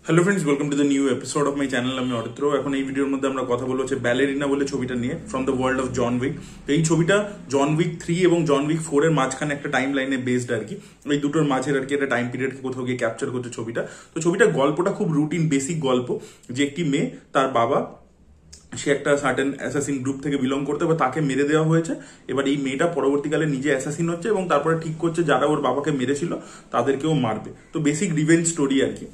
Hello friends, welcome to the new episode of my channel. আমি অরিত্র। এখন এই ভিডিওর মধ্যে আমরা কথা বলবো হচ্ছে ব্যালেরিনা বলে ছবিটা নিয়ে, from the world of John Wick. তো এই ছবিটা জন উইক 3 এবং জন উইক 4 এর মাঝখানে একটা টাইম লাইনে বেসড আর কি। এই দুটোর মাঝের আর কি একটা টাইম পিরিয়ডকে কোথাও গিয়ে ক্যাপচার করছে ছবিটা। তো ছবিটার গল্পটা খুব রুটিন বেসিক গল্প, যে একটি মেয়ে, তার বাবা সে একটা সার্টেন অ্যাসাসিন গ্রুপ থেকে বিলং করতে, বা তাকে মেরে দেওয়া হয়েছে। এবার এই মেয়েটা পরবর্তীকালে নিজে অ্যাসাসিন হচ্ছে এবং তারপরে ঠিক করছে যারা ওর বাবাকে মেরেছিল তাদেরকেও মারবে। তো বেসিক রিভেঞ্জ স্টোরি আর কি।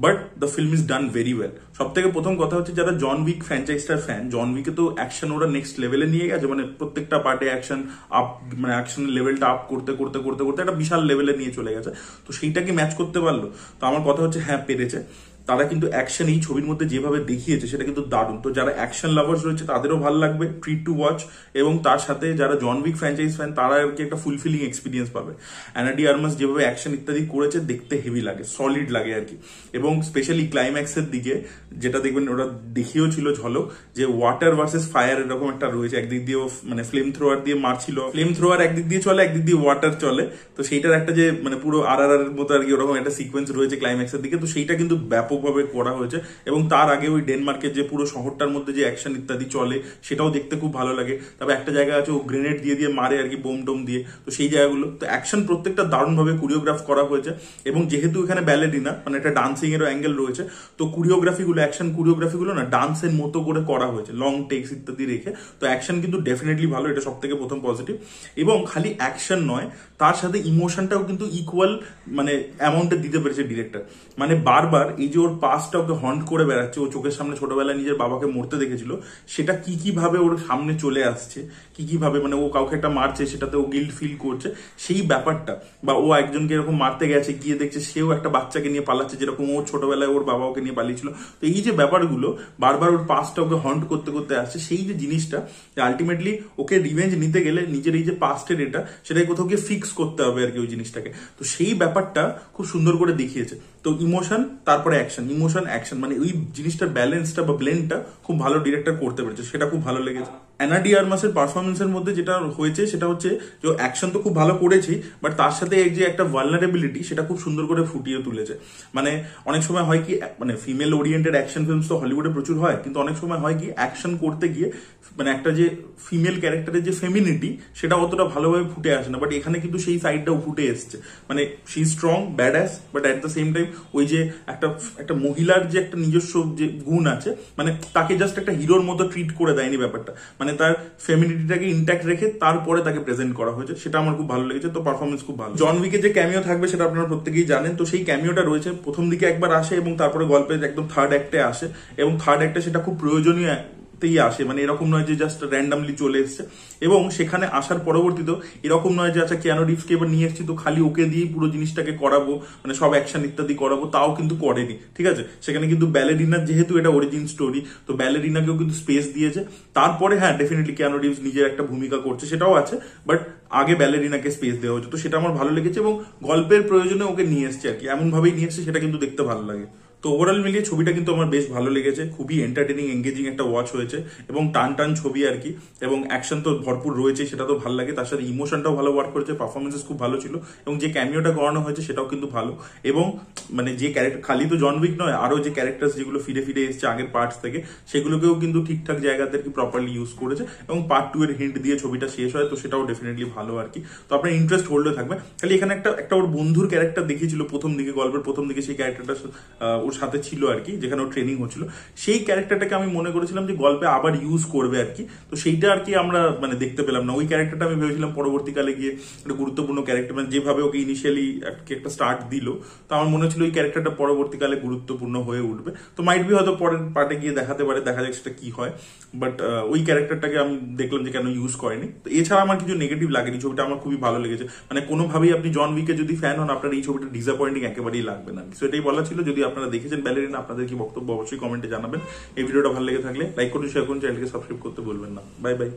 But the film is done very well. সব থেকে প্রথম কথা হচ্ছে, যারা জন উইক ফ্র্যাঞ্চাইজটার ফ্যান, জন উইকে তো অ্যাকশন ওরা নেক্সট লেভেলে নিয়ে গেছে, মানে প্রত্যেকটা পার্টে অ্যাকশন আপ, মানে অ্যাকশনের লেভেলটা আপ করতে করতে করতে করতে একটা বিশাল লেভেলে নিয়ে চলে গেছে। তো সেইটাকে ম্যাচ করতে পারলো? তো আমার কথা হচ্ছে হ্যাঁ, পেরেছে। তারা কিন্তু অ্যাকশন এই ছবির মধ্যে যেভাবে দেখিয়েছে সেটা কিন্তু দারুণ। তো যারা অ্যাকশন লাভার্স রয়েছে তাদেরও ভালো লাগবে, ট্রিট টু ওয়াচ। এবং তার সাথে যারা জন উইক ফ্র্যাঞ্চাইজ ফ্যান তারা আর কি একটা ফুলফিলিং এক্সপিরিয়েন্স পাবে। অ্যানা ডি আর্মাস যেভাবে অ্যাকশন ইত্যাদি করেছে, দেখতে হেভি লাগে, সলিড লাগে আর কি। এবং স্পেশালি ক্লাইম্যাক্সের দিকে যেটা দেখবেন, ওরা দেখিয়েও ছিল ঝলক, যে ওয়াটার ভার্সেস ফায়ার এরকম একটা রয়েছে। একদিক দিয়ে মানে ফ্লেম থ্রোয়ার দিয়ে মারছিল, ফ্লেম থ্রোয়ার একদিক দিয়ে চলে, একদিক দিয়ে ওয়াটার চলে। তো সেইটার একটা যে মানে পুরো আর এর মতো আর কি ওরকম একটা সিকোয়েন্স রয়েছে ক্লাইম্যাক্সের দিকে। তো সেইটা কিন্তু ব্যাপকভাবে করা হয়েছে। এবং তার আগে ওই ডেনমার্কের যে পুরো শহরটার মধ্যে যে অ্যাকশন ইত্যাদি চলে সেটাও দেখতে খুব ভালো লাগে। তবে একটা জায়গা আছে ও গ্রেনেড দিয়ে দিয়ে মারে আর কি, বোম টোম দিয়ে। তো সেই জায়গাগুলো তো অ্যাকশন প্রত্যেকটা দারুণভাবে কোরিওগ্রাফ করা হয়েছে। এবং যেহেতু এখানে ব্যালেরিনা মানে একটা ডান্সিং এরও অ্যাঙ্গেল রয়েছে, তো কোরিওগ্রাফিগুলো, অ্যাকশন কোরিওগ্রাফিগুলো না ডান্সের মতো করে করা হয়েছে, লং টেক্স ইত্যাদি রেখে। তো অ্যাকশন কিন্তু ডেফিনেটলি ভালো, এটা সব থেকে প্রথম পজিটিভ। এবং খালি অ্যাকশন নয়, তার সাথে ইমোশনটাও কিন্তু ইকুয়াল মানে অ্যামাউন্টে দিতে পেরেছে ডিরেক্টর। মানে বারবার এই যে ওর পাস্টটা ওকে হন্ট করে বেড়াচ্ছে, ও চোখের সামনে ছোটবেলায় নিজের বাবাকে মরতে দেখেছিল, সেটা কি কিভাবে ওর সামনে চলে আসছে, কি কিভাবে মানে ও কাউকে একটা মারছে, সেটাতে ও গিল্ট ফিল করছে, সেই ব্যাপারটা। বা ও একজনকে এরকম মারতে গেছে, গিয়ে দেখছে সেও একটা বাচ্চাকে নিয়ে পালাচ্ছে, যেরকম ওর ছোটবেলায় ওর বাবা ওকে নিয়ে পালিয়েছিল। তো এই যে ব্যাপারগুলো বারবার ওর পাস্টটা ওকে হন্ট করতে করতে আসছে, সেই যে জিনিসটা আলটিমেটলি ওকে রিভেঞ্জ নিতে গেলে নিজের এই যে পাস্টের এটা, সেটাকে কোথাও গিয়ে ফিক্স করতে হবে আর কি ওই জিনিসটাকে। তো সেই ব্যাপারটা খুব সুন্দর করে দেখিয়েছে। তো ইমোশন তারপরে অ্যাকশন, ইমোশন অ্যাকশন, মানে ওই জিনিসটার ব্যালেন্সটা বা ব্লেন্ডটা খুব ভালো ডিরেক্টর করতে পেরেছে, সেটা খুব ভালো লেগেছে। অ্যানা ডি আর্মাসের পারফরমেন্সের মধ্যে যেটা হয়েছে সেটা হচ্ছে যে অ্যাকশন তো খুব ভালো করেছি, বাট তার সাথে এই যে একটা ভালনারেবিলিটি সেটা খুব সুন্দর করে ফুটিয়ে তুলেছে। মানে অনেক সময় হয় কি, মানে ফিমেল ওরিয়েন্টেড অ্যাকশন ফিল্মস তো হলিউডে প্রচুর হয়, কিন্তু অনেক সময় হয় কি অ্যাকশন করতে গিয়ে মানে একটা যে ফিমেল ক্যারেক্টারের যে ফেমিনিটি সেটা অতটা ভালোভাবে ফুটে আসে না। বাট এখানে কিন্তু সেই সাইডটাও ফুটে এসছে। মানে she strong badass, but at the same time ওই যে একটা একটা মহিলার যে একটা নিজস্ব যে গুণ আছে, মানে তাকে জাস্ট একটা হিরোর মতো ট্রিট করে দেয়নি ব্যাপারটা, মানে তার ফেমিনিটিটাকে ইন্ট্যাক্ট রেখে তারপরে তাকে প্রেজেন্ট করা হয়েছে, সেটা আমার খুব ভালো লেগেছে। তো পারফরমেন্স খুব ভালো। জন উইকে যে ক্যামিও থাকবে সেটা আপনারা প্রত্যেকেই জানেন। তো সেই ক্যামিওটা রয়েছে প্রথম দিকে একবার আসে এবং তারপরে গল্পের একদম থার্ড অ্যাক্টে আসে, এবং থার্ড অ্যাক্টে সেটা খুব প্রয়োজনীয় আসে, মানে এরকম নয় যে জাস্ট র্যান্ডামলি চলে এসছে। এবং সেখানে আসার পরবর্তীতেও এরকম নয় যে আচ্ছা কিয়ানো রিভসকে এবার নিয়ে এসেছি তো খালি ওকে দিয়ে পুরো জিনিসটাকে করাবো, মানে সব অ্যাকশন ইত্যাদি করাবো, তাও কিন্তু করেনি। ঠিক আছে, সেখানে কিন্তু ব্যালেরিনার যেহেতু এটা অরিজিন স্টোরি, তো ব্যালেরিনাকেও কিন্তু স্পেস দিয়েছে। তারপরে হ্যাঁ, ডেফিনেটলি কিয়ানো রিভস নিজের একটা ভূমিকা করছে, সেটাও আছে, বাট আগে ব্যালেরিনাকে স্পেস দেওয়া হচ্ছে। তো সেটা আমার ভালো লেগেছে এবং গল্পের প্রয়োজনে ওকে নিয়ে এসছে আর কি, এমন ভাবেই নিয়ে এসছে, সেটা কিন্তু দেখতে ভালো লাগে। তো ওভারঅল মিলিয়ে ছবিটা কিন্তু আমার বেশ ভালো লেগেছে, খুবই এন্টারটেনিং এঙ্গেজিং একটা ওয়াচ হয়েছে, এবং টান টান ছবি আর কি। এবং অ্যাকশন তো ভরপুর রয়েছে, সেটা তো ভালো লাগে। তার সাথে ইমোশনটাও ভালো ওয়ার্ক করেছে, পারফরমেন্সেস খুব ভালো ছিল, এবং যে ক্যামিওটা করানো হয়েছে সেটাও কিন্তু ভালো। এবং মানে যে ক্যারেক্টার, খালি তো জন উইক নয়, আরো যে ক্যারেক্টার যেগুলো ফিরে ফিরে এসছে আগের পার্টস থেকে, সেগুলোকেও কিন্তু ঠিকঠাক জায়গাতে কি প্রপারলি ইউজ করেছে। এবং পার্ট 2 এর হিন্ট দিয়ে ছবিটা শেষ হয়, তো সেটাও ডেফিনেটলি ভালো আর কি। তো আপনার ইন্টারেস্ট হোল্ডে থাকবে। খালি এখানে একটা একটা ওর বন্ধুর ক্যারেক্টার দেখিয়েছিল প্রথম দিকে, গল্পের প্রথম দিকে সেই ক্যারেক্টারটা ওর সাথে ছিল আর কি, যেখানে ও ট্রেনিং হচ্ছিল। সেই ক্যারেক্টারটাকে আমি মনে করেছিলাম যে গল্পে আবার ইউজ করবে আর কি। তো সেইটা আর কি আমরা মানে দেখতে পেলাম না। ওই ক্যারেক্টারটা আমি ভেবেছিলাম পরবর্তীকালে গিয়ে একটা গুরুত্বপূর্ণ ক্যারেক্টার, মানে যেভাবে ওকে ইনিশিয়ালি একটা স্টার্ট দিল, তো আমার মনে হচ্ছিল ওই ক্যারেক্টারটা পরবর্তীকালে গুরুত্বপূর্ণ হয়ে উঠবে। তো মাইট বি হয়তো পরের পার্টে গিয়ে দেখাতে পারে, দেখা যাক সেটা কি হয়। বাট ওই ক্যারেক্টারটাকে আমি দেখলাম যে কেন ইউজ করেনি। তো এছাড়া আমার কিছু নেগেটিভ লাগেনি, ছবিটা আমার খুবই ভালো লেগেছে। মানে কোনোভাবেই আপনি জন উইকে যদি ফ্যান হন, আপনার এই ছবিটা ডিসঅ্যাপয়েন্টিং একেবারেই লাগবে না। সো এটাই বলা ছিল। যদি আপনারা দেখেছেন ব্যালেরিনা, আপনাদের কি বক্তব্য অবশ্যই কমেন্টে জানাবেন। এই ভিডিওটা ভালো লেগে থাকলে লাইক করুন, শেয়ার করুন, চ্যানেলকে সাবস্ক্রাইব করতে ভুলবেন না। Bye bye.